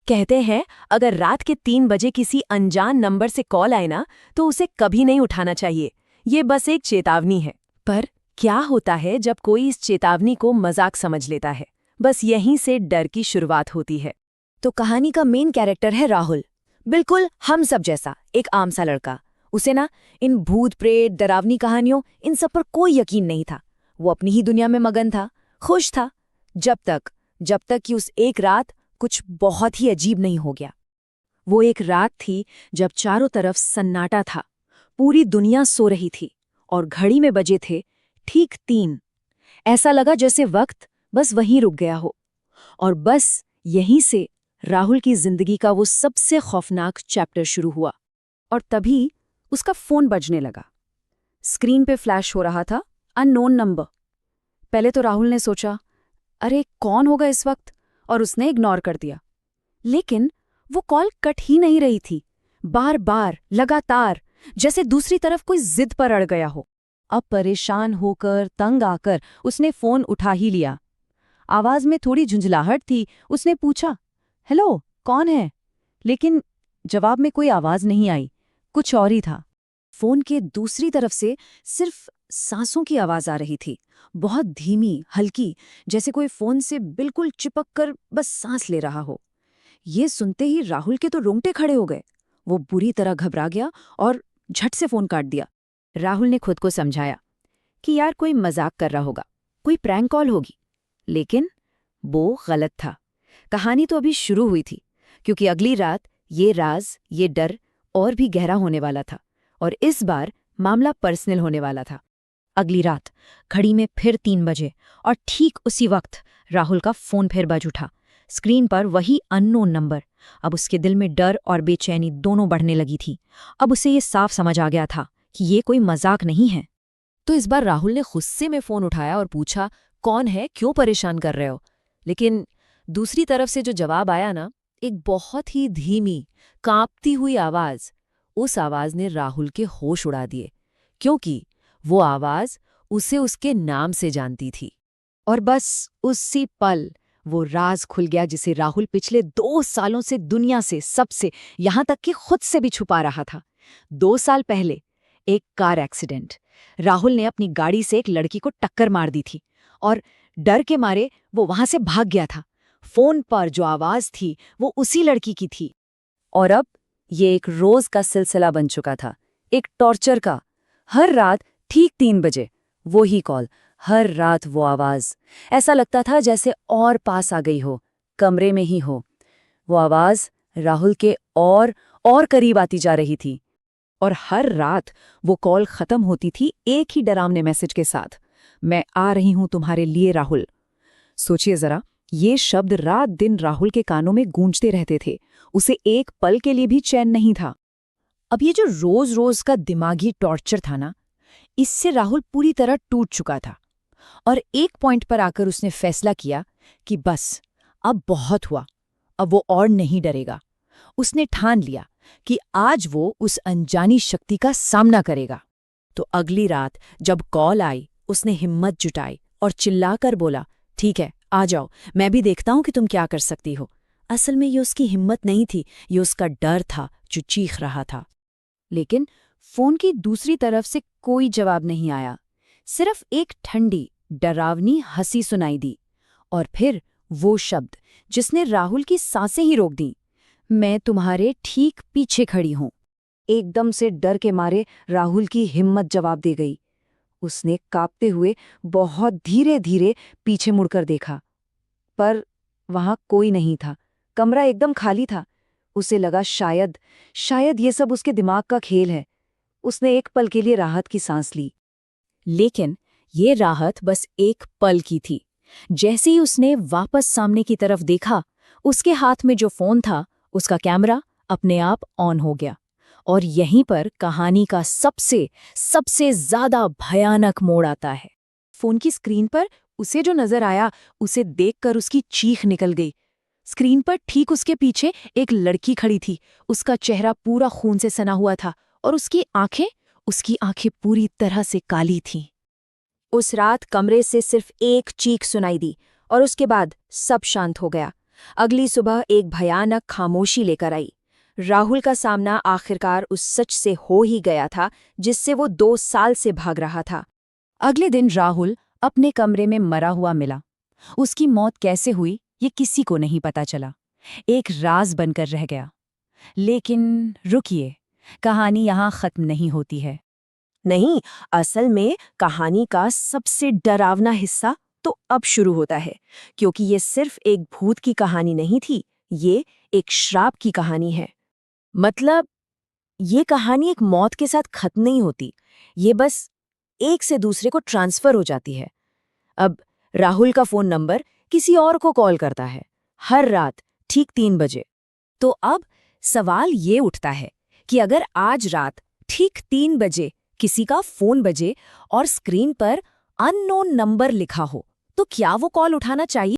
कहते हैं अगर रात के 3 बजे किसी अनजान नंबर से कॉल आए ना तो उसे कभी नहीं उठाना चाहिए। ये बस एक चेतावनी है। पर क्या होता है जब कोई इस चेतावनी को मजाक समझ लेता है? बस यहीं से डर की शुरुआत होती है। तो कहानी का मेन कैरेक्टर है राहुल। बिल्कुल हम सब जैसा एक आम सा लड़का। उसे ना इन भूत प्रेत डरावनी कहानियों इन सब पर कोई यकीन नहीं था। वो अपनी ही दुनिया में मगन था, खुश था। जब तक कि उस एक रात कुछ बहुत ही अजीब नहीं हो गया। वो एक रात थी जब चारों तरफ सन्नाटा था, पूरी दुनिया सो रही थी और घड़ी में बजे थे ठीक 3। ऐसा लगा जैसे वक्त बस वहीं रुक गया हो। और बस यहीं से राहुल की जिंदगी का वो सबसे खौफनाक चैप्टर शुरू हुआ। और तभी उसका फोन बजने लगा। स्क्रीन पे फ्लैश हो रहा था अननोन नंबर। पहले तो राहुल ने सोचा, अरे कौन होगा इस वक्त, और उसने इग्नोर कर दिया। लेकिन वो कॉल कट ही नहीं रही थी, बार बार लगातार, जैसे दूसरी तरफ कोई जिद पर अड़ गया हो। अब परेशान होकर तंग आकर उसने फोन उठा ही लिया। आवाज में थोड़ी झुंझलाहट थी। उसने पूछा, हेलो कौन है? लेकिन जवाब में कोई आवाज नहीं आई, कुछ और ही था। फोन के दूसरी तरफ से सिर्फ सांसों की आवाज आ रही थी, बहुत धीमी, हल्की, जैसे कोई फोन से बिल्कुल चिपक कर बस सांस ले रहा हो। ये सुनते ही राहुल के तो रोंगटे खड़े हो गए। वो बुरी तरह घबरा गया और झट से फोन काट दिया। राहुल ने खुद को समझाया कि यार कोई मजाक कर रहा होगा, कोई प्रैंक कॉल होगी। लेकिन वो गलत था। कहानी तो अभी शुरू हुई थी, क्योंकि अगली रात ये राज, ये डर और भी गहरा होने वाला था। और इस बार मामला पर्सनल होने वाला था। अगली रात घड़ी में फिर 3 बजे और ठीक उसी वक्त राहुल का फोन फिर बज उठा। स्क्रीन पर वही अननोन नंबर। अब उसके दिल में डर और बेचैनी दोनों बढ़ने लगी थी। अब उसे ये साफ समझ आ गया था कि ये कोई मजाक नहीं है। तो इस बार राहुल ने गुस्से में फोन उठाया और पूछा, कौन है, क्यों परेशान कर रहे हो? लेकिन दूसरी तरफ से जो जवाब आया ना, एक बहुत ही धीमी, कांपती हुई आवाज। उस आवाज ने राहुल के होश उड़ा दिए, क्योंकि वो आवाज उसे उसके नाम से जानती थी। और बस उसी पल वो राज खुल गया जिसे राहुल पिछले 2 सालों से दुनिया से, सबसे, यहां तक कि खुद से भी छुपा रहा था। 2 साल पहले एक कार एक्सीडेंट। राहुल ने अपनी गाड़ी से एक लड़की को टक्कर मार दी थी और डर के मारे वो वहां से भाग गया था। फोन पर जो आवाज थी वो उसी लड़की की थी। और अब ये एक रोज का सिलसिला बन चुका था, एक टॉर्चर का। हर रात ठीक 3 बजे वो ही कॉल, हर रात वो आवाज। ऐसा लगता था जैसे और पास आ गई हो, कमरे में ही हो। वो आवाज राहुल के और करीब आती जा रही थी। और हर रात वो कॉल खत्म होती थी एक ही डरावने मैसेज के साथ, मैं आ रही हूं तुम्हारे लिए राहुल। सोचिए जरा, ये शब्द रात दिन राहुल के कानों में गूंजते रहते थे। उसे एक पल के लिए भी चैन नहीं था। अब ये जो रोज रोज का दिमागी टॉर्चर था ना, इससे राहुल पूरी तरह टूट चुका था। और एक पॉइंट पर आकर उसने फैसला किया कि बस अब बहुत हुआ, अब वो और नहीं डरेगा। उसने ठान लिया कि आज वो उस अनजानी शक्ति का सामना करेगा। तो अगली रात जब कॉल आई, उसने हिम्मत जुटाई और चिल्लाकर बोला, ठीक है, आ जाओ, मैं भी देखता हूं कि तुम क्या कर सकती हो। असल में ये उसकी हिम्मत नहीं थी, ये उसका डर था जो चीख रहा था। लेकिन फोन की दूसरी तरफ से कोई जवाब नहीं आया, सिर्फ एक ठंडी, डरावनी हंसी सुनाई दी। और फिर वो शब्द जिसने राहुल की सांसें ही रोक दी, मैं तुम्हारे ठीक पीछे खड़ी हूं। एकदम से डर के मारे राहुल की हिम्मत जवाब दे गई। उसने कांपते हुए बहुत धीरे धीरे पीछे मुड़कर देखा, पर वहां कोई नहीं था। कमरा एकदम खाली था। उसे लगा शायद ये सब उसके दिमाग का खेल है। उसने एक पल के लिए राहत की सांस ली। लेकिन ये राहत बस एक पल की थी। जैसे ही उसने वापस सामने की तरफ देखा, उसके हाथ में जो फोन था, उसका कैमरा अपने आप ऑन हो गया। और यहीं पर कहानी का सबसे ज्यादा भयानक मोड़ आता है। फोन की स्क्रीन पर उसे जो नजर आया, उसे देखकर उसकी चीख निकल गई। स्क्रीन पर ठीक उसके पीछे एक लड़की खड़ी थी। उसका चेहरा पूरा खून से सना हुआ था और उसकी आंखें पूरी तरह से काली थीं। उस रात कमरे से सिर्फ एक चीख सुनाई दी और उसके बाद सब शांत हो गया। अगली सुबह एक भयानक खामोशी लेकर आई। राहुल का सामना आखिरकार उस सच से हो ही गया था जिससे वो 2 साल से भाग रहा था। अगले दिन राहुल अपने कमरे में मरा हुआ मिला। उसकी मौत कैसे हुई ये किसी को नहीं पता चला, एक राज बनकर रह गया। लेकिन रुकिए, कहानी यहाँ खत्म नहीं होती है। नहीं, असल में कहानी का सबसे डरावना हिस्सा तो अब शुरू होता है, क्योंकि ये सिर्फ एक भूत की कहानी नहीं थी, ये एक श्राप की कहानी है। मतलब ये कहानी एक मौत के साथ खत्म नहीं होती, ये बस एक से दूसरे को ट्रांसफर हो जाती है। अब राहुल का फोन नंबर किसी और को कॉल करता है, हर रात ठीक 3 बजे। तो अब सवाल ये उठता है कि अगर आज रात ठीक 3 बजे किसी का फोन बजे और स्क्रीन पर अननोन नंबर लिखा हो, तो क्या वो कॉल उठाना चाहिए?